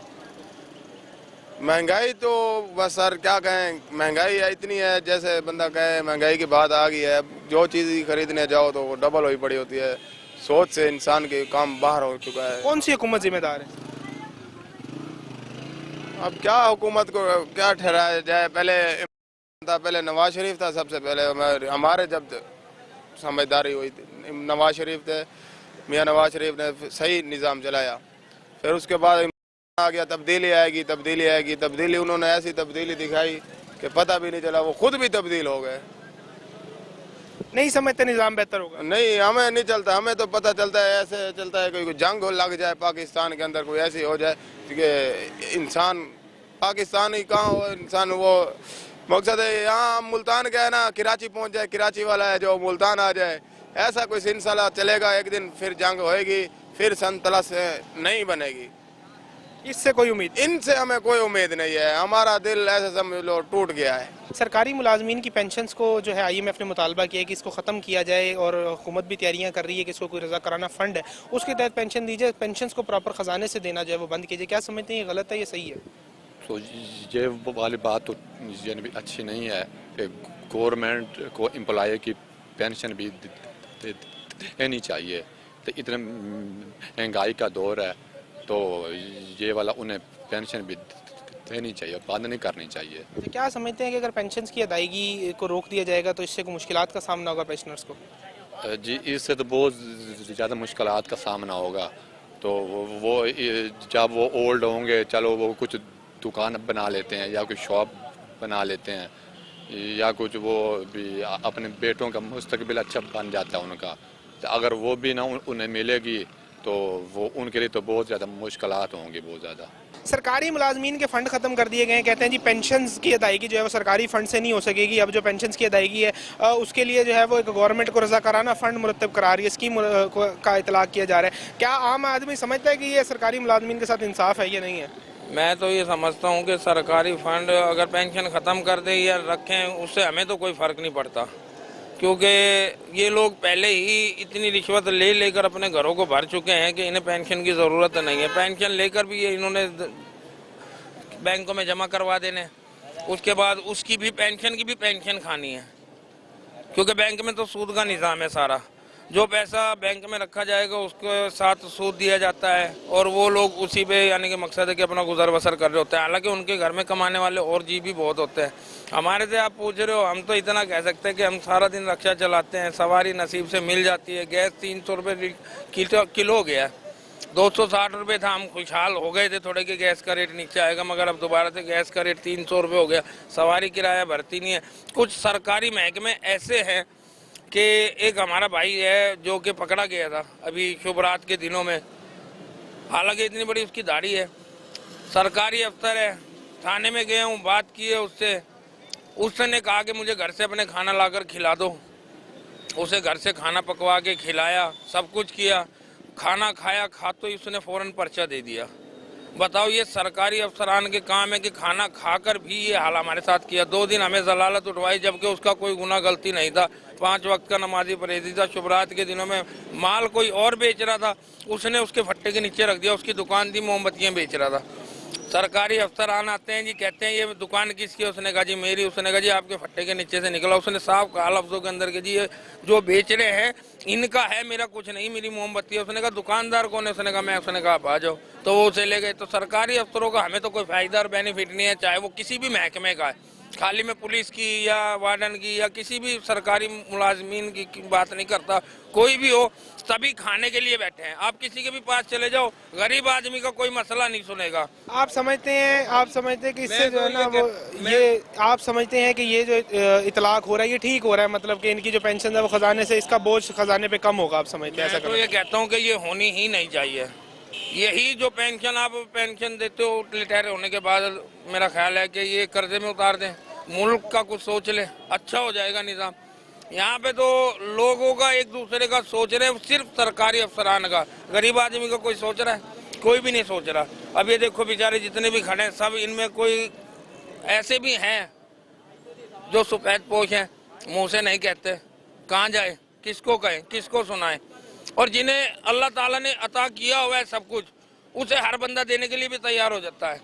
महंगाई तो बस सर क्या कहें, महंगाई इतनी है, जैसे बंदा कहे महंगाई की बात आ गई है, जो चीज़ खरीदने जाओ तो वो डबल हुई पड़ी होती है। सोच से इंसान के काम बाहर हो चुका है। कौन सी हुकूमत जिम्मेदार है? अब क्या हुकूमत को क्या ठहराया जाए। पहले नवाज शरीफ था, सबसे पहले हमारे जब समझदारी हुई थी नवाज शरीफ थे, मियाँ नवाज शरीफ ने सही निज़ाम चलाया। फिर उसके बाद आ गया, तब्दीली उन्होंने ऐसी तब्दीली दिखाई कि पता भी नहीं चला, वो खुद भी तब्दील हो गए। नहीं समझते निज़ाम बेहतर होगा? नहीं, हमें नहीं चलता, हमें तो पता चलता है ऐसे चलता है कोई जंग लग जाए पाकिस्तान के अंदर, कोई ऐसी हो जाए कि इंसान पाकिस्तानी कहाँ हो, इंसान वो मकसद है। यहाँ मुल्तान क्या है ना, कराची पहुँच जाए, कराची वाला है जो मुल्तान आ जाए, ऐसा कोई सिलसिला चलेगा, एक दिन फिर जंग होएगी, फिर संतलस नहीं बनेगी। इससे कोई उम्मीद? इनसे हमें कोई उम्मीद नहीं है, हमारा दिल ऐसे समझ लो टूट गया है। सरकारी मुलाजमीन की पेंशन्स को जो है IMF ने मुतालबा किया है कि इसको ख़त्म किया जाए, और हुकूमत भी तैयारियां कर रही है कि इसको कोई रज़ा कराना फ़ंड है उसके तहत पेंशन दी जाए, पेंशन्स को प्रॉपर ख़जाने से देना जो है वो बंद कीजिए। क्या समझते हैं, ये गलत है या सही है? तो ये वाली बात तो यानी अच्छी नहीं है कि गवर्नमेंट को एम्प्लॉय की पेंशन भी देनी चाहिए। तो इतने महंगाई का दौर है तो ये वाला उन्हें पेंशन भी देनी चाहिए, बंद नहीं करनी चाहिए। तो क्या समझते हैं कि अगर पेंशन्स की अदायगी को रोक दिया जाएगा तो इससे कोई मुश्किलात का सामना होगा पेंशनर्स को? जी इससे तो बहुत ज़्यादा मुश्किलात का सामना होगा। तो वो जब वो ओल्ड होंगे, चलो वो कुछ दुकान बना लेते हैं या कोई शॉप बना लेते हैं या कुछ वो भी अपने बेटों का मुस्तकबिल अच्छा बन जाता है उनका। तो अगर वो भी ना उन्हें मिलेगी तो वो उनके लिए तो बहुत ज़्यादा मुश्किलात होंगी, बहुत ज़्यादा। सरकारी मुलाजमीन के फ़ंड ख़त्म कर दिए गए हैं, कहते हैं जी पेंशन्स की अदायगी जो है वो सरकारी फ़ंड से नहीं हो सकेगी। अब जो पेंशन्स की अदायगी है उसके लिए जो है वो एक गवर्नमेंट को रज़ा कराना फ़ंड मुरतब करा रही है, स्कीम का इतलाक़ किया जा रहा है। क्या आम आदमी समझता है कि ये सरकारी मुलाजमीन के साथ इंसाफ है या नहीं है? मैं तो ये समझता हूँ कि सरकारी फ़ंड अगर पेंशन ख़त्म कर दे या रखें उससे हमें तो कोई फ़र्क नहीं पड़ता, क्योंकि ये लोग पहले ही इतनी रिश्वत ले लेकर अपने घरों को भर चुके हैं कि इन्हें पेंशन की ज़रूरत नहीं है। पेंशन लेकर भी ये इन्होंने बैंकों में जमा करवा देने, उसके बाद उसकी भी पेंशन की भी पेंशन खानी है, क्योंकि बैंक में तो सूद का निज़ाम है सारा। जो पैसा बैंक में रखा जाएगा उसके साथ सूद दिया जाता है और वो लोग उसी पे यानी कि मकसद है कि अपना गुजर बसर कर रहे होते हैं। हालांकि उनके घर में कमाने वाले और जी भी बहुत होते हैं। हमारे से आप पूछ रहे हो, हम तो इतना कह सकते हैं कि हम सारा दिन रक्षा चलाते हैं, सवारी नसीब से मिल जाती है। गैस 300 रुपये किलो हो गया है, 260 रुपये था। हम खुशहाल हो गए थे थोड़े कि गैस का रेट नीचे आएगा, मगर अब दोबारा से गैस का रेट 300 रुपये हो गया। सवारी किराया भरती नहीं है। कुछ सरकारी महकमे ऐसे हैं कि एक हमारा भाई है जो कि पकड़ा गया था अभी शुभरात के दिनों में, हालांकि इतनी बड़ी उसकी दाढ़ी है, सरकारी अफसर है। थाने में गए हूँ, बात की है उसने कहा कि मुझे घर से अपने खाना लाकर खिला दो। उसे घर से खाना पकवा के खिलाया, सब कुछ किया, खाना खाया, खाते ही उसने फ़ौरन पर्चा दे दिया। बताओ, ये सरकारी अफसरान के काम है कि खाना खाकर भी ये हाल हमारे साथ किया। 2 दिन हमें जलालत उठवाई जबकि उसका कोई गुनाह गलती नहीं था। 5 वक्त का नमाजी परहेज़ी था। शुभरात के दिनों में माल कोई और बेच रहा था, उसने उसके फट्टे के नीचे रख दिया। उसकी दुकान थी, मोमबत्तियाँ बेच रहा था। सरकारी अफसरान आते हैं जी, कहते हैं ये दुकान किसकी है? उसने कहा जी मेरी। उसने कहा जी आपके फट्टे के नीचे से निकला। उसने साफ कहा लफ्ज़ों के अंदर के जी ये जो बेच रहे हैं इनका है, मेरा कुछ नहीं, मेरी मोमबत्ती है। उसने कहा दुकानदार कौन है? उसने कहा मैं। उसने कहा आप आ जाओ, तो वो उसे ले गए। तो सरकारी अफसरों का हमें तो कोई फ़ायदा और बेनिफिट नहीं है, चाहे वो किसी भी महकमे का है। खाली में पुलिस की या वार्डन की या किसी भी सरकारी मुलाजमीन की बात नहीं करता, कोई भी हो, सभी खाने के लिए बैठे हैं। आप किसी के भी पास चले जाओ, गरीब आदमी का कोई मसला नहीं सुनेगा। आप समझते हैं कि इससे जो है ना वो ये आप समझते हैं कि ये जो इतलाक हो रहा है ये ठीक हो रहा है, मतलब कि इनकी जो पेंशन है वो खजाने से, इसका बोझ खजाने पे कम होगा? आप समझते हैं ऐसा? तो ये कहता हूँ कि ये होनी ही नहीं चाहिए। यही जो पेंशन आप पेंशन देते हो रिटायर होने के बाद, मेरा ख्याल है कि ये कर्जे में उतार दें, मुल्क का कुछ सोच ले, अच्छा हो जाएगा निज़ाम। यहाँ पे तो लोगों का एक दूसरे का सोच रहे, सिर्फ सरकारी अफसरान का। गरीब आदमी का कोई सोच रहा है? कोई भी नहीं सोच रहा। अब ये देखो बेचारे जितने भी खड़े हैं सब, इनमें कोई ऐसे भी हैं जो सफेद पोश हैं, मुँह से नहीं कहते, कहाँ जाए, किसको कहें, किसको सुनाएं। और जिन्हें अल्लाह ताला ने अता किया हुआ है सब कुछ, उसे हर बंदा देने के लिए भी तैयार हो जाता है।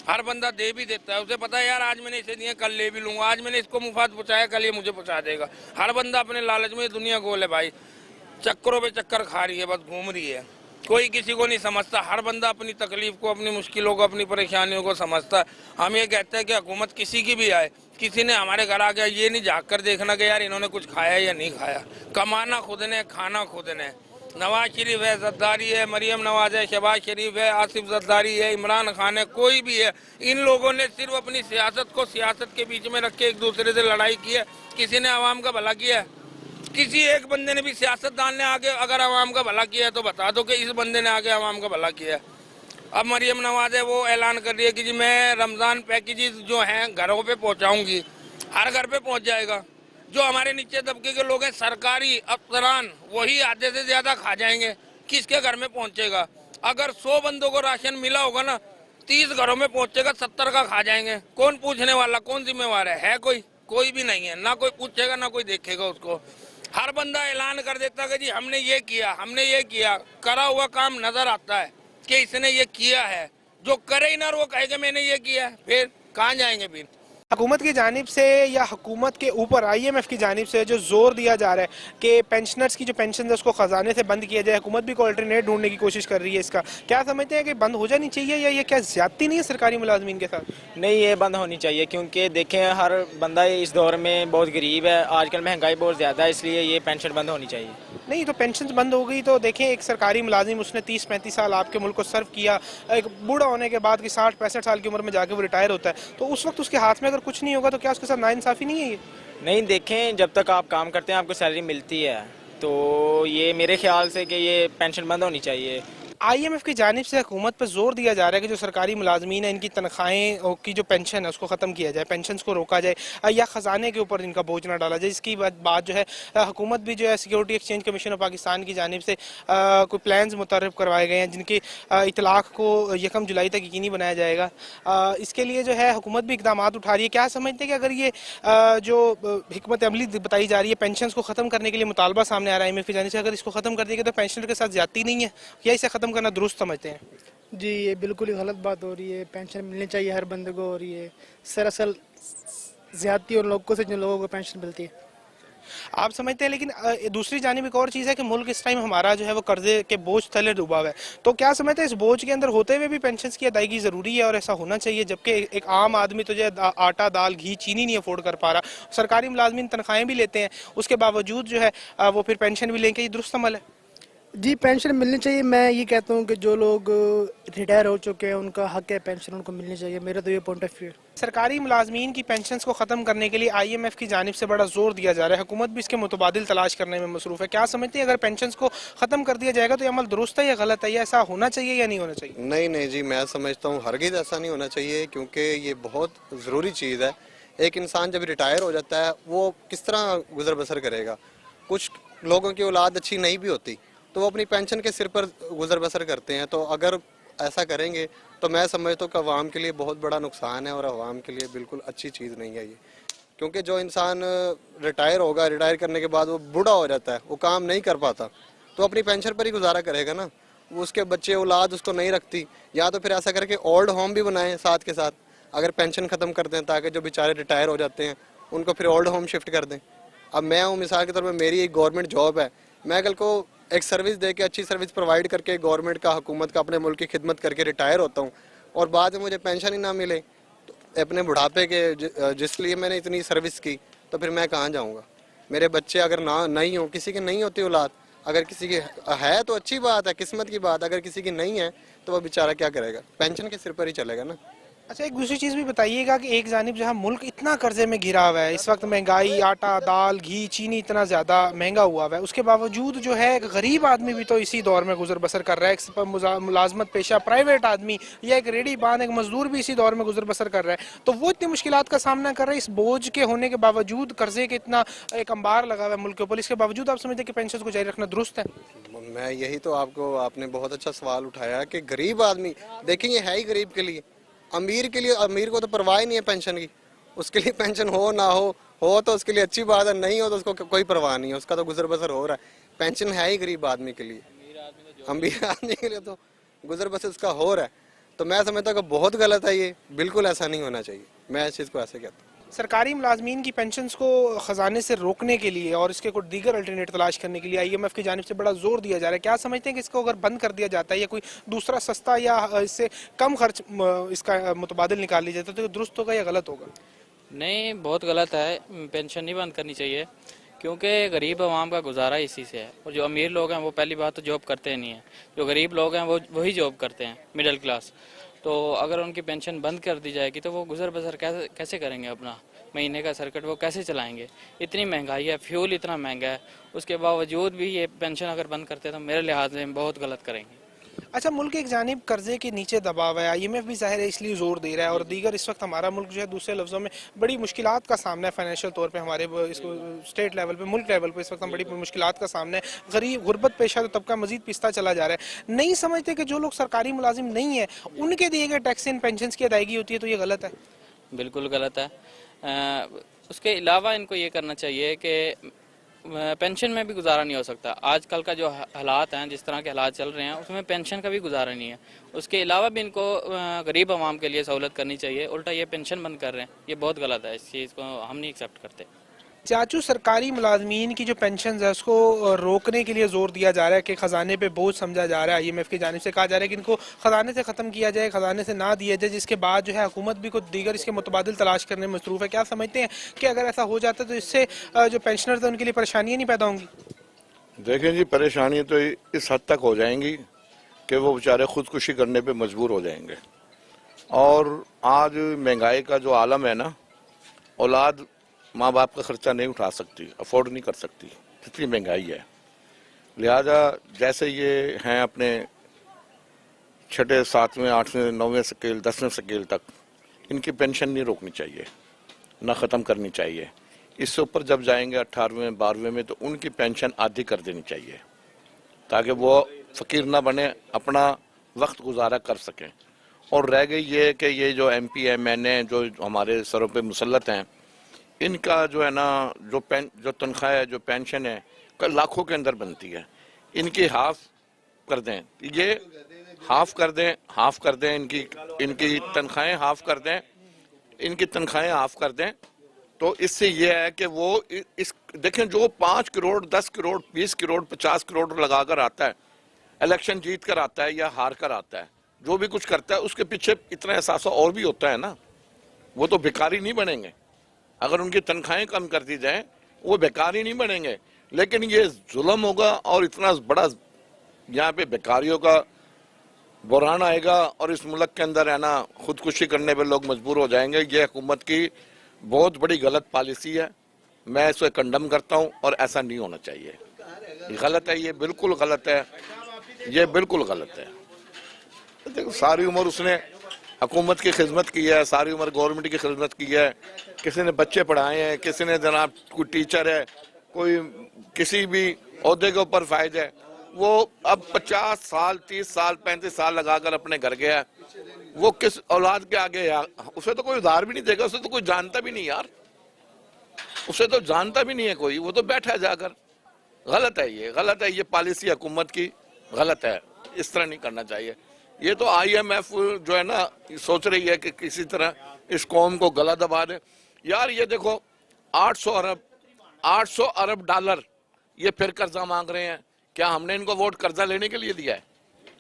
हर बंदा दे भी देता है, उसे पता है यार आज मैंने इसे दिया कल ले भी लूंगा, आज मैंने इसको मुफात पहुँचाया कल ये मुझे पहुँचा देगा। हर बंदा अपने लालच में दुनिया गोल है भाई, चक्करों पे चक्कर खा रही है, बस घूम रही है, कोई किसी को नहीं समझता। हर बंदा अपनी तकलीफ को, अपनी मुश्किलों को, अपनी परेशानियों को समझता है। हम ये कहते हैं कि हुकूमत किसी की भी आए, किसी ने हमारे घर आ गया, ये नहीं झाँक कर देखना कि यार इन्होंने कुछ खाया या नहीं खाया। कमाना खुद ने, खाना खुद ने। नवाज शरीफ है, जरदारी है, मरियम नवाज है, शहबाज शरीफ है, आसिफ जरदारी है, इमरान खान है, कोई भी है, इन लोगों ने सिर्फ अपनी सियासत को सियासत के बीच में रख के एक दूसरे से लड़ाई की है। किसी ने आवाम का भला किया है? किसी एक बंदे ने भी, सियासतदान ने आगे अगर आवाम का भला किया है तो बता दो कि इस बंदे ने आगे आवाम का भला किया है। अब मरियम नवाज है, वो ऐलान कर रही है कि जी मैं रमज़ान पैकेजेस जो हैं घरों पे पहुंचाऊंगी, हर घर पे पहुंच जाएगा। जो हमारे नीचे तबके के लोग हैं सरकारी अफसरान वही आधे से ज्यादा खा जाएंगे, किसके घर में पहुंचेगा? अगर 100 बंदों को राशन मिला होगा ना, 30 घरों में पहुंचेगा, 70 का खा जाएंगे। कौन पूछने वाला, कौन जिम्मेवार है? कोई भी नहीं है, ना कोई पूछेगा ना कोई देखेगा उसको। हर बंदा ऐलान कर देता कि जी हमने ये किया, करा हुआ काम नजर आता है कि इसने ये किया है। जो करे ही ना वो कहेगा मैंने ये किया है, फिर कहाँ जाएंगे? फिर हुकूमत की जानिब से या हुकूमत के ऊपर IMF की जानिब से जो जोर दिया जा रहा है कि पेंशनर्स की जो पेंशन है उसको खजाने से बंद किया जाए, हुकूमत भी कोई अल्टरनेट ढूंढने की कोशिश कर रही है, इसका क्या समझते हैं कि बंद हो जानी चाहिए या ये क्या ज्यादती नहीं है सरकारी मुलाजमीन के साथ? नहीं, ये बंद होनी चाहिए क्योंकि देखें हर बंदा इस दौर में बहुत गरीब है, आजकल महंगाई बहुत ज़्यादा है, इसलिए ये पेंशन बंद होनी चाहिए। नहीं तो पेंशन बंद हो गई तो देखें एक सरकारी मुलाजिम उसने 30-35 साल आपके मुल्क को सर्व किया, एक बूढ़ा होने के बाद कि 60-65 साल की उम्र में जाके वो रिटायर होता है, तो उस वक्त उसके हाथ में अगर कुछ नहीं होगा तो क्या उसके साथ नाइंसाफी नहीं है ये? नहीं, देखें जब तक आप काम करते हैं आपको सैलरी मिलती है, तो ये मेरे ख्याल से कि ये पेंशन बंद होनी चाहिए। IMF की जानिब से हुकूमत पर जोर दिया जा रहा है कि जो सरकारी मुलाजमीन है इनकी तनख्वाहें की जो पेंशन है उसको ख़त्म किया जाए, पेंशन को रोका जाए या ख़जाने के ऊपर इनका बोझ ना डाला जाए। इसकी बात जो है हुकूमत भी जो है security exchange commission of Pakistan की जानिब से कोई प्लान्स मुतरफ़ करवाए गए हैं जिनकी इतलाक़ को 1 जुलाई तक यकीनी बनाया जाएगा। इसके लिए जो है हुकूमत भी इक़दाम उठा रही है। क्या समझते हैं कि अगर ये जो हिकमत अमली बताई जा रही है पेंशन को ख़त्म करने के लिए मुतालबा सामने आ रहा है IMF की जानिब से, अगर इसको ख़त्म कर दिया गया तो पेंशनर के साथ ज़्यादती नहीं है या इसे ख़त्म करना दुरुस्त समझते हैं? जी, ये बिल्कुल ही गलत बात हो रही है। पेंशन मिलनी चाहिए हर बंदे को, और ये सरासर ज्यादती उन लोगों से जिन लोगों को पेंशन मिलती है। आप समझते हैं, लेकिन दूसरी जानिब एक और चीज़ है कि मुल्क इस टाइम हमारा जो है वो कर्जे के बोझ तले डूबा हुआ है, तो क्या समझते हैं इस बोझ के अंदर होते हुए भी पेंशन की अदायगी ज़रूरी है और ऐसा होना चाहिए? जबकि एक आम आदमी तो जो है आटा दाल घी चीनी नहीं अफोर्ड कर पा रहा, सरकारी मुलाजमीन तनख्वाहें भी लेते हैं, उसके बावजूद जो है वो फिर पेंशन भी लेंगे, ये दुरुस्त अमल है? जी, पेंशन मिलनी चाहिए। मैं ये कहता हूँ कि जो लोग रिटायर हो चुके हैं उनका हक है, पेंशन उनको मिलनी चाहिए। मेरा तो ये पॉइंट ऑफ व्यू है। सरकारी मुलाजमीन की पेंशन को ख़त्म करने के लिए IMF की जानिब से बड़ा जोर दिया जा रहा है, हुकूमत भी इसके मुतबादिल तलाश करने में मसरूफ़ है। क्या समझते हैं अगर पेंशन को ख़त्म कर दिया जाएगा तो ये अमल दुरुस्त है या गलत है, या ऐसा होना चाहिए या नहीं होना चाहिए? नहीं जी, मैं समझता हूँ हरगिज़ ऐसा नहीं होना चाहिए, क्योंकि ये बहुत ज़रूरी चीज़ है। एक इंसान जब रिटायर हो जाता है वो किस तरह गुजर बसर करेगा? कुछ लोगों की औलाद अच्छी नहीं भी होती तो वो अपनी पेंशन के सिर पर गुजर बसर करते हैं, तो अगर ऐसा करेंगे तो मैं समझता हूँ कि अवाम के लिए बहुत बड़ा नुकसान है और अवाम के लिए बिल्कुल अच्छी चीज़ नहीं है ये। क्योंकि जो इंसान रिटायर होगा, रिटायर करने के बाद वो बूढ़ा हो जाता है, वो काम नहीं कर पाता, तो अपनी पेंशन पर ही गुजारा करेगा ना। वो उसके बच्चे औलाद उसको नहीं रखती, या तो फिर ऐसा करके ओल्ड होम भी बनाएं साथ के साथ, अगर पेंशन ख़त्म कर दें ताकि जो बेचारे रिटायर हो जाते हैं उनको फिर ओल्ड होम शिफ्ट कर दें। अब मैं हूँ, मिसाल के तौर पर मेरी एक गवर्नमेंट जॉब है, मैं कल को एक सर्विस दे के अच्छी सर्विस प्रोवाइड करके गवर्नमेंट का, हुकूमत का, अपने मुल्क की खिदमत करके रिटायर होता हूँ और बाद में मुझे पेंशन ही ना मिले तो अपने बुढ़ापे के जिसलिए मैंने इतनी सर्विस की, तो फिर मैं कहाँ जाऊँगा? मेरे बच्चे अगर नहीं हो, किसी की नहीं होती औलाद, अगर किसी की है तो अच्छी बात है, किस्मत की बात, अगर किसी की नहीं है तो वह बेचारा क्या करेगा? पेंशन के सिर पर ही चलेगा ना। अच्छा, एक दूसरी चीज़ भी बताइएगा कि एक जानिब जहाँ मुल्क इतना कर्जे में घिरा हुआ है, इस वक्त महंगाई, आटा दाल घी चीनी इतना ज़्यादा महंगा हुआ है, उसके बावजूद जो है एक गरीब आदमी भी तो इसी दौर में गुजर बसर कर रहा है, एक मुलाजमत पेशा प्राइवेट आदमी या एक रेडी बांध एक मजदूर भी इसी दौर में गुजर बसर कर रहा है, तो वो इतनी मुश्किलात का सामना कर रहे हैं। इस बोझ के होने के बावजूद, कर्जे के इतना एक अंबार लगा हुआ है मुल्क के ऊपर, इसके बावजूद आप समझते हैं कि पेंशन को जारी रखना दुरुस्त है? मैं यही तो आपने बहुत अच्छा सवाल उठाया कि गरीब आदमी, देखेंगे है ही गरीब के लिए, अमीर के लिए, अमीर को तो परवाह ही नहीं है पेंशन की, उसके लिए पेंशन हो ना हो तो उसके लिए अच्छी बात है, नहीं हो तो उसको कोई परवाह नहीं है, उसका तो गुजर बसर हो रहा है। पेंशन है ही गरीब आदमी के लिए, अमीर आदमी के लिए तो गुजर बसर उसका हो रहा है, तो मैं समझता हूँ कि बहुत गलत है ये, बिल्कुल ऐसा नहीं होना चाहिए। मैं इस चीज़ को ऐसे कहता हूँ। सरकारी मुलाजमीन की पेंशन को ख़जाने से रोकने के लिए और इसके कुछ दीगर अल्टरनेट तलाश करने के लिए IMF की जानिब से बड़ा जोर दिया जा रहा है। क्या समझते हैं कि इसको अगर बंद कर दिया जाता है या कोई दूसरा सस्ता या इससे कम खर्च इसका मुतबादिल निकाल लिया जाता है तो दुरुस्त होगा या गलत होगा? नहीं, बहुत गलत है, पेंशन नहीं बंद करनी चाहिए क्योंकि गरीब आवाम का गुजारा इसी से है, और जो अमीर लोग हैं वो पहली बात तो जॉब करते नहीं हैं, जो गरीब लोग हैं वो वही जॉब करते हैं, मिडिल क्लास। तो अगर उनकी पेंशन बंद कर दी जाएगी तो वो गुजर बसर कैसे करेंगे? अपना महीने का सर्किट वो कैसे चलाएंगे? इतनी महंगाई है, फ्यूल इतना महंगा है, उसके बावजूद भी ये पेंशन अगर बंद करते हैं तो मेरे लिहाज से बहुत गलत करेंगे। अच्छा, मुल्क एक जानिब कर्जे के नीचे दबाव है, IMF भी ज़ाहिर है इसलिए ज़ोर दे रहा है, और दीगर इस वक्त हमारा मुल्क जो है दूसरे लफ्ज़ों में बड़ी मुश्किलात का सामना है फाइनेंशियल तौर पे, हमारे इसको स्टेट लेवल पे, मुल्क लेवल पे इस वक्त हम बड़ी मुश्किलात का सामना है, गरीब गुरबत पेशा तो तबका मजीद पिसता चला जा रहा है। नहीं समझते कि जो लोग सरकारी मुलाजिम नहीं है उनके दिए गए टैक्स इन पेंशन की अदायगी होती है तो ये गलत है? बिल्कुल गलत है। उसके अलावा इनको ये करना चाहिए कि पेंशन में भी गुजारा नहीं हो सकता। आजकल का जो हालात हैं, जिस तरह के हालात चल रहे हैं, उसमें पेंशन का भी गुजारा नहीं है। उसके अलावा भी इनको गरीब आवाम के लिए सहूलत करनी चाहिए, उल्टा ये पेंशन बंद कर रहे हैं, ये बहुत गलत है। इस चीज़ को हम नहीं एक्सेप्ट करते। चाचू, सरकारी मुलाजमीन की जो पेंशन है उसको रोकने के लिए जोर दिया जा रहा है कि ख़जाने पे बोझ समझा जा रहा है। IMF की जानिब से कहा जा रहा है कि इनको ख़जाने से ख़त्म किया जाए, ख़जाने से ना दिया जाए, जिसके बाद जो है हुकूमत भी कुछ दीगर इसके मुतबादिल तलाश करने में मसरूफ़ है। क्या समझते हैं कि अगर ऐसा हो जाता तो इससे जो पेंशनर्स हैं उनके लिए परेशानियाँ नहीं पैदा होंगी? देखें जी, परेशानी तो इस हद तक हो जाएंगी कि वो बेचारे खुदकुशी करने पे मजबूर हो जाएंगे। और आज महंगाई का जो आलम है ना, औलाद माँ बाप का खर्चा नहीं उठा सकती, अफोर्ड नहीं कर सकती, इतनी महंगाई है। लिहाजा जैसे ये हैं अपने 6, 7, 8, 9 स्केल, 10वें स्केल तक, इनकी पेंशन नहीं रोकनी चाहिए, ना ख़त्म करनी चाहिए। इससे ऊपर जब जाएंगे 18वें, 12वें में, तो उनकी पेंशन आधी कर देनी चाहिए ताकि वो फ़कीर ना बने, अपना वक्त गुजारा कर सकें। और रह गई ये कि ये जो MP MNA जो हमारे सरों पे मुसल्लत हैं, इनका जो है ना जो तनख्वाह है, जो पेंशन है, लाखों के अंदर बनती है, इनकी हाफ कर दें, ये हाफ कर दें, इनकी तनख्वाहें हाफ कर दें, इनकी तनख्वाहें हाफ कर दें। तो इससे ये है कि वो इस देखें, जो 5 करोड़, 10 करोड़, 20 करोड़, 50 करोड़ लगा कर आता है, इलेक्शन जीत कर आता है या हार कर आता है, जो भी कुछ करता है, उसके पीछे इतना एहसास और भी होता है ना। वो तो भिखारी नहीं बनेंगे, अगर उनकी तनख्वाहें कम कर दी जाए वो बेकारी नहीं बनेंगे। लेकिन ये जुल्म होगा और इतना बड़ा यहाँ पे बेकारियों का बुरहान आएगा और इस मुल्क के अंदर है ना खुदकुशी करने पे लोग मजबूर हो जाएंगे। ये हुकूमत की बहुत बड़ी गलत पॉलिसी है, मैं इसे कंडम करता हूँ और ऐसा नहीं होना चाहिए। गलत है, ये बिल्कुल गलत है, ये बिल्कुल गलत है। देखो, सारी उम्र उसने हुकूमत की खिदमत की है, सारी उम्र गवर्नमेंट की खिदमत की है, किसी ने बच्चे पढ़ाए हैं, किसी ने जनाब कोई टीचर है, कोई किसी भी ओहदे के ऊपर फायदा है, वो अब 50 साल, 30 साल, 35 साल लगाकर अपने घर गया है, वो किस औलाद के आगे यार, उसे तो कोई उधार भी नहीं देगा, उसे तो कोई जानता भी नहीं यार, उसे तो जानता भी नहीं है कोई, वो तो बैठा है जाकर। गलत है, ये गलत है, ये पॉलिसी हुकूमत की गलत है, इस तरह नहीं करना चाहिए। ये तो IMF जो है ना सोच रही है कि किसी तरह इस कौम को गला दबा दे। यार ये देखो, 800 अरब डॉलर ये फिर कर्जा मांग रहे हैं। क्या हमने इनको वोट कर्जा लेने के लिए दिया है?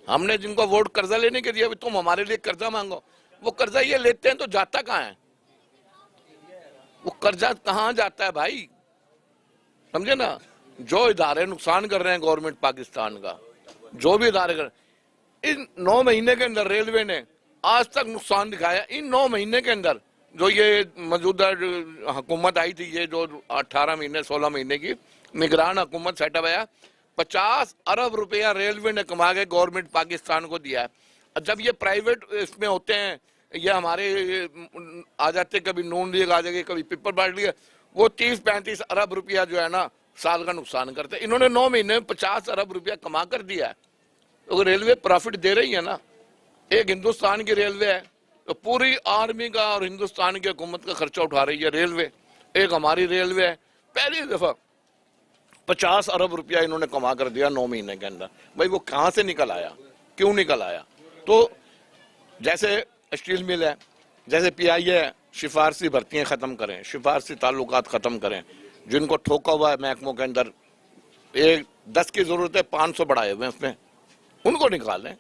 हमने जिनको वोट कर्जा लेने के दिया, तुम हमारे लिए कर्जा मांगो। वो कर्जा ये लेते हैं तो जाता कहाँ है? वो कर्जा कहाँ जाता है भाई? समझे ना, जो इदारे नुकसान कर रहे हैं गवर्नमेंट पाकिस्तान का, जो भी इदारे कर, इन 9 महीने के अंदर रेलवे ने आज तक नुकसान दिखाया। इन 9 महीने के अंदर जो ये मौजूदा हुकूमत आई थी, ये जो 18 महीने 16 महीने की निगरान हुकूमत सेटअप है, 50 अरब रुपया रेलवे ने कमा के गवर्नमेंट पाकिस्तान को दिया है। जब ये प्राइवेट इसमें होते हैं, ये हमारे आ जाते, कभी नून लीग आ जाएगी, कभी पीपल पार्टी, वो 30-35 अरब रुपया जो है ना साल का नुकसान करते हैं। इन्होंने 9 महीने में 50 अरब रुपया कमा कर दिया है। तो रेलवे प्रॉफिट दे रही है ना। एक हिंदुस्तान की रेलवे है तो पूरी आर्मी का और हिंदुस्तान की हुकूमत का खर्चा उठा रही है रेलवे। एक हमारी रेलवे है, पहली दफा 50 अरब रुपया इन्होंने कमा कर दिया 9 महीने के अंदर। भाई वो कहाँ से निकल आया, क्यों निकल आया? तो जैसे स्टील मिल है, जैसे PI है, सिफारसी भर्तियां खत्म करें, सिफारसी ताल्लुकात खत्म करें। जिनको ठोका हुआ है महकमों के अंदर, एक 10 की जरूरत है, 500 बढ़ाए हुए हैं उसमें, उनको निकालें।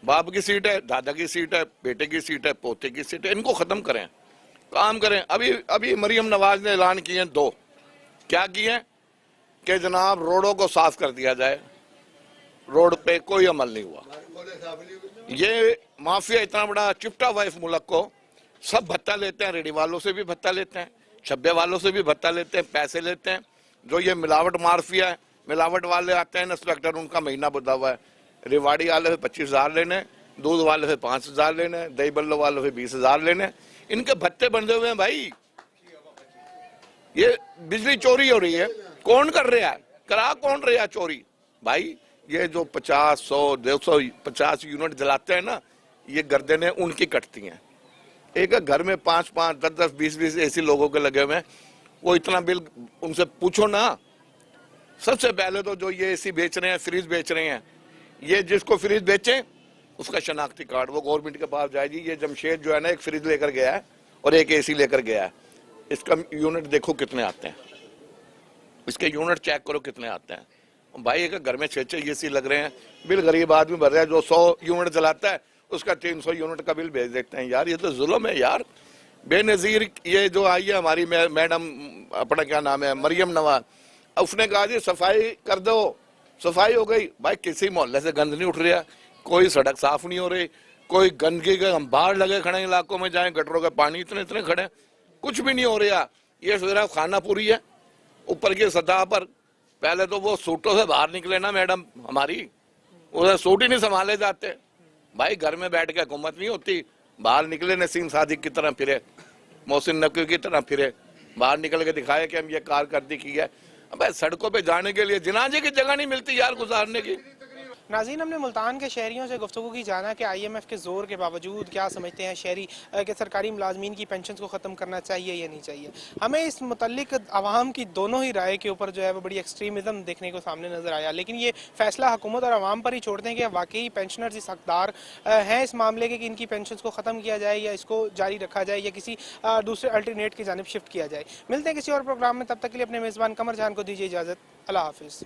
बाप की सीट है, दादा की सीट है, बेटे की सीट है, पोते की सीट है, इनको खत्म करें, काम करें। अभी मरियम नवाज ने ऐलान किए हैं 2, क्या किए कि जनाब रोडों को साफ कर दिया जाए। रोड पे कोई अमल नहीं हुआ। ये माफिया इतना बड़ा चिपटा हुआ इस मुल्क को, सब भत्ता लेते हैं, रेडी वालों से भी भत्ता लेते हैं, छब्बे वालों से भी भत्ता लेते हैं, पैसे लेते हैं। जो ये मिलावट माफिया है, मिलावट वाले आते हैं इंस्पेक्टर, उनका महीना बुधा हुआ है। रेवाड़ी वाले से 25,000 लेने, दूध वाले से 5,000 लेने, दही बल्लो वालों से 20,000 लेने। इनके भत्ते बंधे हुए हैं भाई। ये बिजली चोरी हो रही है, कौन कर रहा है, करा कौन रहा है चोरी भाई? ये जो 50, 100, 250 यूनिट जलाते हैं ना, ये गर्दनें उनकी कटती हैं। एक घर में 5-5, 10-10, 20-20 ऐसे लोगों के लगे हुए हैं, वो इतना बिल उनसे पूछो ना। सबसे पहले तो जो ये एसी बेच रहे हैं, फ्रिज बेच रहे हैं, ये जिसको फ्रिज बेचें उसका शनाख्ती कार्ड वो गवर्नमेंट के पास जाए जी। ये जमशेद जो है ना, एक फ्रिज लेकर गया है और एक एसी लेकर गया है, इसका यूनिट देखो कितने आते हैं, इसके यूनिट चेक करो कितने आते हैं भाई। एक घर में 6-6 एसी लग रहे हैं, बिल गरीब आदमी भर रहा है। जो 100 यूनिट जलाता है उसका 300 यूनिट का बिल भेज देते हैं यार। ये तो जुल्म है यार, बेनजीर। ये जो आई है हमारी मैडम, अपना क्या नाम है, मरियम नवाज, उसने कहा जी सफाई कर दो, सफाई हो गई भाई। किसी मोहल्ले से गंद नहीं उठ रहा, कोई सड़क साफ नहीं हो रही, कोई गंदगी के हम बाहर लगे खड़े इलाकों में जाएं, गटरों के पानी इतने खड़े, कुछ भी नहीं हो रहा। ये सिर्फ खाना पूरी है ऊपर की सतह पर। पहले तो वो सूटों से बाहर निकले ना मैडम हमारी, उधर सूट ही नहीं संभाले जाते भाई। घर में बैठ के हुकूमत नहीं होती, बाहर निकले नसीम सादिक की तरह फिरे, मोहसिन नकवी की तरह फिरे, बाहर निकल के दिखाए कि हम ये कारकर्दगी की है। अब सड़कों पे जाने के लिए जनाजे की जगह नहीं मिलती यार गुजारने की। नाज़रीन, हमने मुल्तान के शहरियों से गुफ्तगू की, जाना कि IMF के ज़ोर के बावजूद क्या समझते हैं शहरी कि सरकारी मुलाजमीन की पेंशन को ख़त्म करना चाहिए या नहीं चाहिए। हमें इस मुतल्लिक आवाम की दोनों ही राय के ऊपर जो है वो बड़ी एक्सट्रीमिज़म देखने को सामने नज़र आया। लेकिन ये फैसला हुकूमत और आवाम पर ही छोड़ते हैं कि वाकई पेंशनर्स इस हकदार हैं इस मामले के कि इनकी पेंशन को ख़त्म किया जाए या इसको जारी रखा जाए या किसी दूसरे अल्टरनेट की जानिब शिफ्ट किया जाए। मिलते हैं किसी और प्रोग्राम में, तब तक के लिए अपने मेज़बान कमर जहान को दीजिए इजाज़त। अल्लाह हाफिज़।